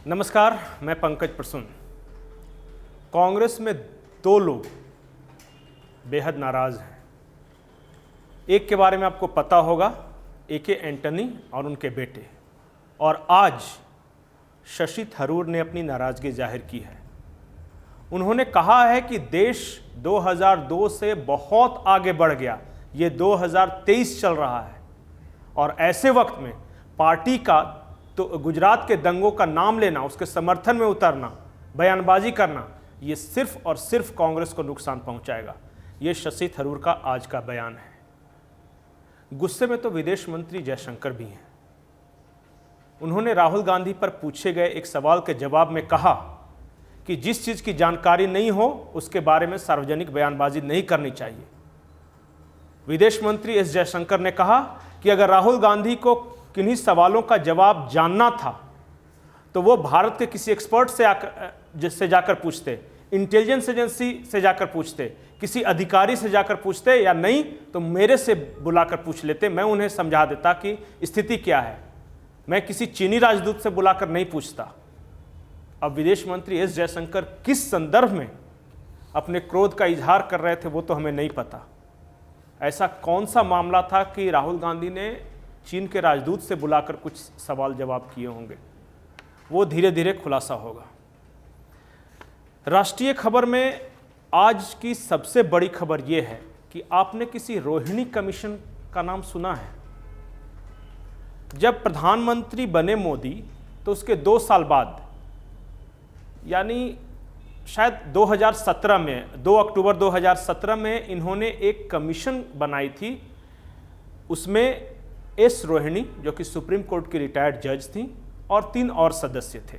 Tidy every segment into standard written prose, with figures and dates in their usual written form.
नमस्कार, मैं पंकज प्रसून। कांग्रेस में दो लोग बेहद नाराज हैं। एक के बारे में आपको पता होगा, ए.के. एंटनी और उनके बेटे। और आज शशि थरूर ने अपनी नाराजगी जाहिर की है। उन्होंने कहा है कि देश 2002 से बहुत आगे बढ़ गया, ये 2023 चल रहा है और ऐसे वक्त में पार्टी का तो गुजरात के दंगों का नाम लेना, उसके समर्थन में उतरना, बयानबाजी करना, ये सिर्फ और सिर्फ कांग्रेस को नुकसान पहुंचाएगा। ये शशि थरूर का आज का बयान है। गुस्से में तो विदेश मंत्री जयशंकर भी हैं। उन्होंने राहुल गांधी पर पूछे गए एक सवाल के जवाब में कहा कि जिस चीज़ की जानकारी नहीं हो उसके बारे में सार्वजनिक बयानबाजी नहीं करनी चाहिए। विदेश मंत्री एस जयशंकर ने कहा कि अगर राहुल गांधी को किन्हीं सवालों का जवाब जानना था तो वो भारत के किसी एक्सपर्ट से जाकर पूछते, इंटेलिजेंस एजेंसी से जाकर पूछते, किसी अधिकारी से जाकर पूछते, या नहीं तो मेरे से बुलाकर पूछ लेते। मैं उन्हें समझा देता कि स्थिति क्या है। मैं किसी चीनी राजदूत से बुलाकर नहीं पूछता। अब विदेश मंत्री एस जयशंकर किस संदर्भ में अपने क्रोध का इजहार कर रहे थे वो तो हमें नहीं पता। ऐसा कौन सा मामला था कि राहुल गांधी ने चीन के राजदूत से बुलाकर कुछ सवाल जवाब किए होंगे, वो धीरे धीरे खुलासा होगा। राष्ट्रीय खबर में आज की सबसे बड़ी खबर यह है कि आपने किसी रोहिणी कमीशन का नाम सुना है? जब प्रधानमंत्री बने मोदी तो उसके 2 साल बाद, यानी शायद 2017 में, 2 अक्टूबर 2017 में इन्होंने एक कमीशन बनाई थी। उसमें एस रोहिणी, जो कि सुप्रीम कोर्ट की रिटायर्ड जज थी, और 3 और सदस्य थे।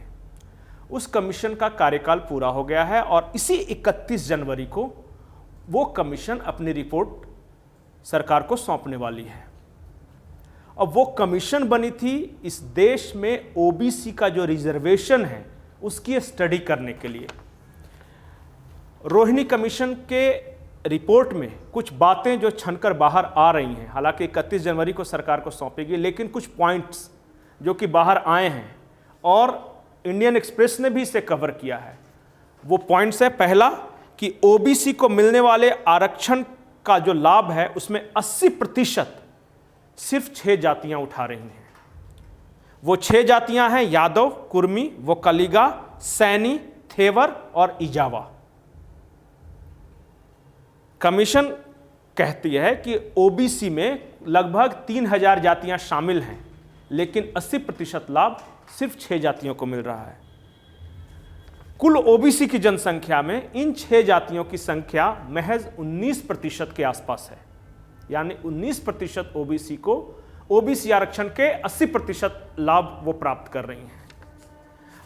उस कमीशन का कार्यकाल पूरा हो गया है और इसी 31 जनवरी को वो कमीशन अपनी रिपोर्ट सरकार को सौंपने वाली है। अब वो कमीशन बनी थी इस देश में ओबीसी का जो रिजर्वेशन है उसकी स्टडी करने के लिए। रोहिणी कमीशन के रिपोर्ट में कुछ बातें जो छनकर बाहर आ रही हैं, हालांकि 31 जनवरी को सरकार को सौंपेगी, लेकिन कुछ पॉइंट्स जो कि बाहर आए हैं और इंडियन एक्सप्रेस ने भी इसे कवर किया है। वो पॉइंट्स है, पहला कि ओबीसी को मिलने वाले आरक्षण का जो लाभ है उसमें 80% सिर्फ 6 जातियां उठा रही हैं। वो 6 जातियां हैं यादव, कुर्मी, वोकलिगा, सैनी, थेवर और इजावा। कमीशन कहती है कि ओबीसी में लगभग 3000 जातियां शामिल हैं, लेकिन 80% लाभ सिर्फ 6 जातियों को मिल रहा है। कुल ओबीसी की जनसंख्या में इन 6 जातियों की संख्या महज 19% के आसपास है, यानी 19% ओबीसी को ओबीसी आरक्षण के 80% लाभ वो प्राप्त कर रही हैं।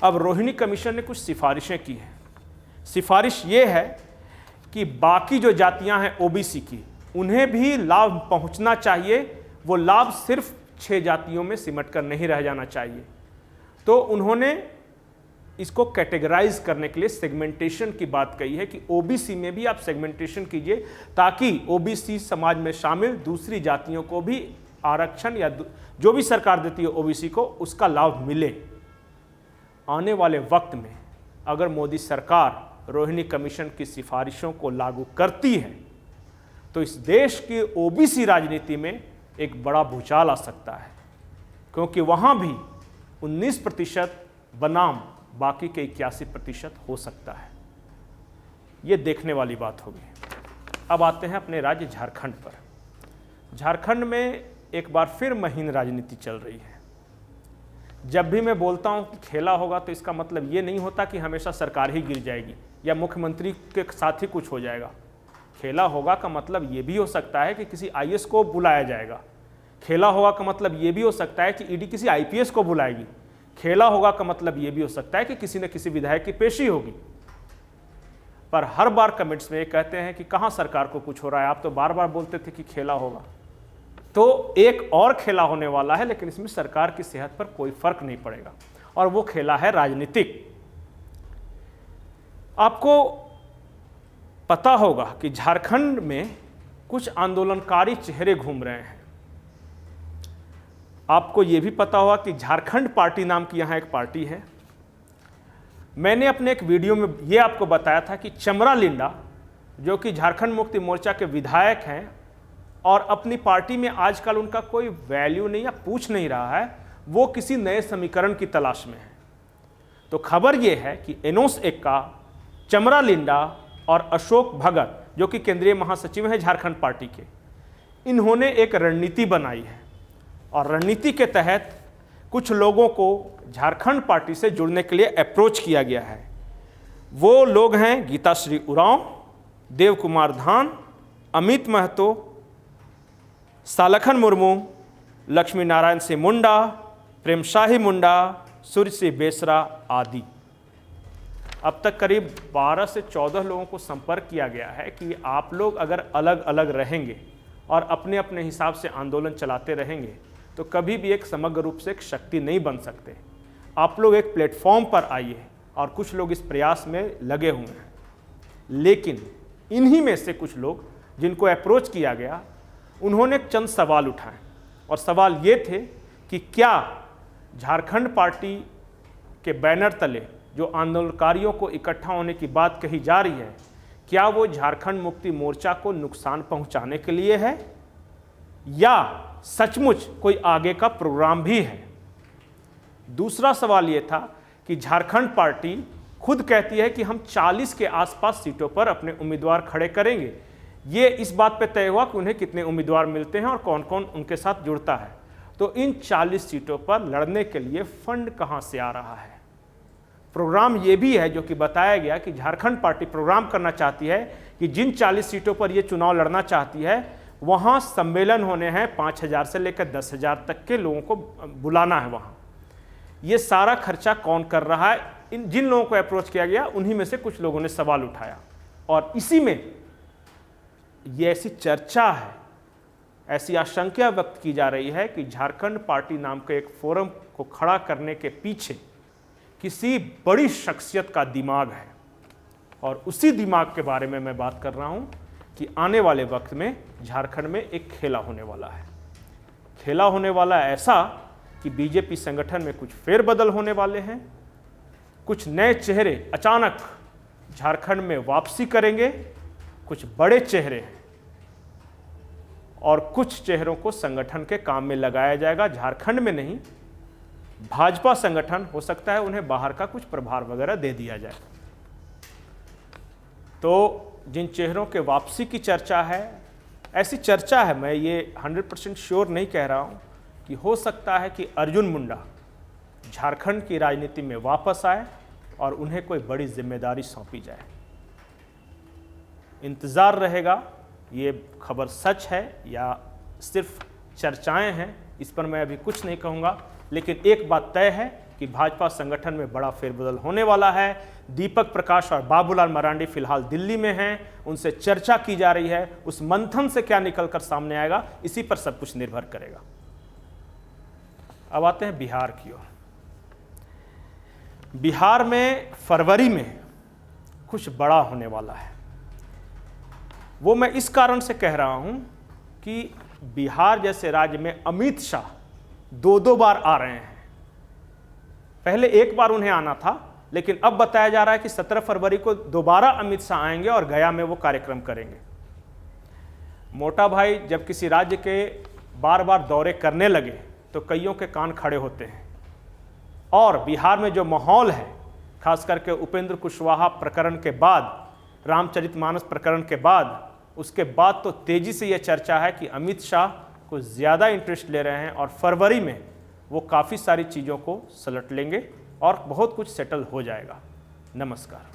अब रोहिणी कमीशन ने कुछ सिफारिशें की हैं। सिफारिश ये है कि बाकी जो जातियां हैं ओबीसी की, उन्हें भी लाभ पहुंचना चाहिए। वो लाभ सिर्फ 6 जातियों में सिमट कर नहीं रह जाना चाहिए। तो उन्होंने इसको कैटेगराइज करने के लिए सेगमेंटेशन की बात कही है कि ओबीसी में भी आप सेगमेंटेशन कीजिए ताकि ओबीसी समाज में शामिल दूसरी जातियों को भी आरक्षण या जो भी सरकार देती है ओबीसी को, उसका लाभ मिले। आने वाले वक्त में अगर मोदी सरकार रोहिणी कमीशन की सिफारिशों को लागू करती है तो इस देश की ओबीसी राजनीति में एक बड़ा भूचाल आ सकता है, क्योंकि वहां भी 19% बनाम बाकी के 81% हो सकता है। ये देखने वाली बात होगी। अब आते हैं अपने राज्य झारखंड पर। झारखंड में एक बार फिर महीन राजनीति चल रही है। जब भी मैं बोलता हूं कि खेला होगा तो इसका मतलब ये नहीं होता कि हमेशा सरकार ही गिर जाएगी या मुख्यमंत्री के साथ ही कुछ हो जाएगा। खेला होगा का मतलब ये भी हो सकता है कि किसी आईएएस को बुलाया जाएगा। खेला होगा का मतलब ये भी हो सकता है कि ईडी किसी आईपीएस को बुलाएगी। खेला होगा का मतलब ये भी हो सकता है कि किसी न किसी विधायक की पेशी होगी। पर हर बार कमेंट्स में ये कहते हैं कि कहाँ सरकार को कुछ हो रहा है, आप तो बार बार बोलते थे कि खेला होगा। तो एक और खेला होने वाला है, लेकिन इसमें सरकार की सेहत पर कोई फर्क नहीं पड़ेगा, और वो खेला है राजनीतिक। आपको पता होगा कि झारखंड में कुछ आंदोलनकारी चेहरे घूम रहे हैं। आपको ये भी पता होगा कि झारखंड पार्टी नाम की यहाँ एक पार्टी है मैंने अपने एक वीडियो में ये आपको बताया था कि चमरा लिंडा जो कि झारखंड मुक्ति मोर्चा के विधायक हैं और अपनी पार्टी में आजकल उनका कोई वैल्यू नहीं या पूछ नहीं रहा है, वो किसी नए समीकरण की तलाश में है। तो खबर ये है कि एनोस एक्का, चमरा लिंडा और अशोक भगत जो कि केंद्रीय महासचिव हैं झारखंड पार्टी के, इन्होंने एक रणनीति बनाई है और रणनीति के तहत कुछ लोगों को झारखंड पार्टी से जुड़ने के लिए अप्रोच किया गया है। वो लोग हैं गीताश्री उरांव, देव कुमार धान, अमित महतो, सालखन मुर्मू, लक्ष्मी नारायण सिंह मुंडा, प्रेम शाही मुंडा, सूर्य सिंह बेसरा आदि। अब तक करीब 12 से 14 लोगों को संपर्क किया गया है कि आप लोग अगर अलग अलग रहेंगे और अपने अपने हिसाब से आंदोलन चलाते रहेंगे तो कभी भी एक समग्र रूप से एक शक्ति नहीं बन सकते। आप लोग एक प्लेटफॉर्म पर आइए और कुछ लोग इस प्रयास में लगे हुए हैं। लेकिन इन्हीं में से कुछ लोग जिनको अप्रोच किया गया, उन्होंने चंद सवाल उठाए और सवाल ये थे कि क्या झारखंड पार्टी के बैनर तले जो आंदोलनकारियों को इकट्ठा होने की बात कही जा रही है, क्या वो झारखंड मुक्ति मोर्चा को नुकसान पहुंचाने के लिए है या सचमुच कोई आगे का प्रोग्राम भी है। दूसरा सवाल ये था कि झारखंड पार्टी खुद कहती है कि हम 40 के आसपास सीटों पर अपने उम्मीदवार खड़े करेंगे। ये इस बात पे तय हुआ कि उन्हें कितने उम्मीदवार मिलते हैं और कौन कौन उनके साथ जुड़ता है। तो इन 40 सीटों पर लड़ने के लिए फंड कहाँ से आ रहा है। प्रोग्राम ये भी है जो कि बताया गया कि झारखंड पार्टी प्रोग्राम करना चाहती है कि जिन 40 सीटों पर ये चुनाव लड़ना चाहती है वहाँ सम्मेलन होने हैं, 5,000 से लेकर 10,000 तक के लोगों को बुलाना है वहाँ। ये सारा खर्चा कौन कर रहा है, इन जिन लोगों को अप्रोच किया गया उन्हीं में से कुछ लोगों ने सवाल उठाया। और इसी में ये ऐसी चर्चा है, ऐसी आशंका व्यक्त की जा रही है कि झारखंड पार्टी नाम के एक फोरम को खड़ा करने के पीछे किसी बड़ी शख्सियत का दिमाग है। और उसी दिमाग के बारे में मैं बात कर रहा हूँ कि आने वाले वक्त में झारखंड में एक खेला होने वाला है। खेला होने वाला ऐसा कि बीजेपी संगठन में कुछ फेरबदल होने वाले हैं, कुछ नए चेहरे अचानक झारखंड में वापसी करेंगे, कुछ बड़े चेहरे हैं और कुछ चेहरों को संगठन के काम में लगाया जाएगा। झारखंड में नहीं, भाजपा संगठन हो सकता है उन्हें बाहर का कुछ प्रभार वगैरह दे दिया जाए। तो जिन चेहरों के वापसी की चर्चा है, ऐसी चर्चा है, मैं ये 100% श्योर नहीं कह रहा हूँ कि हो सकता है कि अर्जुन मुंडा झारखंड की राजनीति में वापस आए और उन्हें कोई बड़ी जिम्मेदारी सौंपी जाए। इंतज़ार रहेगा ये खबर सच है या सिर्फ चर्चाएं हैं, इस पर मैं अभी कुछ नहीं कहूँगा। लेकिन एक बात तय है कि भाजपा संगठन में बड़ा फेरबदल होने वाला है। दीपक प्रकाश और बाबूलाल मरांडी फिलहाल दिल्ली में हैं, उनसे चर्चा की जा रही है। उस मंथन से क्या निकलकर सामने आएगा, इसी पर सब कुछ निर्भर करेगा। अब आते हैं बिहार की ओर। बिहार में फरवरी में कुछ बड़ा होने वाला है। वो मैं इस कारण से कह रहा हूं कि बिहार जैसे राज्य में अमित शाह 2 बार आ रहे हैं। पहले एक बार उन्हें आना था, लेकिन अब बताया जा रहा है कि 17 फरवरी को दोबारा अमित शाह आएंगे और गया में वो कार्यक्रम करेंगे। मोटा भाई जब किसी राज्य के बार बार दौरे करने लगे तो कईयों के कान खड़े होते हैं। और बिहार में जो माहौल है, खास करके उपेंद्र कुशवाहा प्रकरण के बाद, रामचरितमानस प्रकरण के बाद, उसके बाद तो तेजी से यह चर्चा है कि अमित शाह कुछ ज़्यादा इंटरेस्ट ले रहे हैं और फरवरी में वो काफ़ी सारी चीज़ों को सलट लेंगे और बहुत कुछ सेटल हो जाएगा। नमस्कार।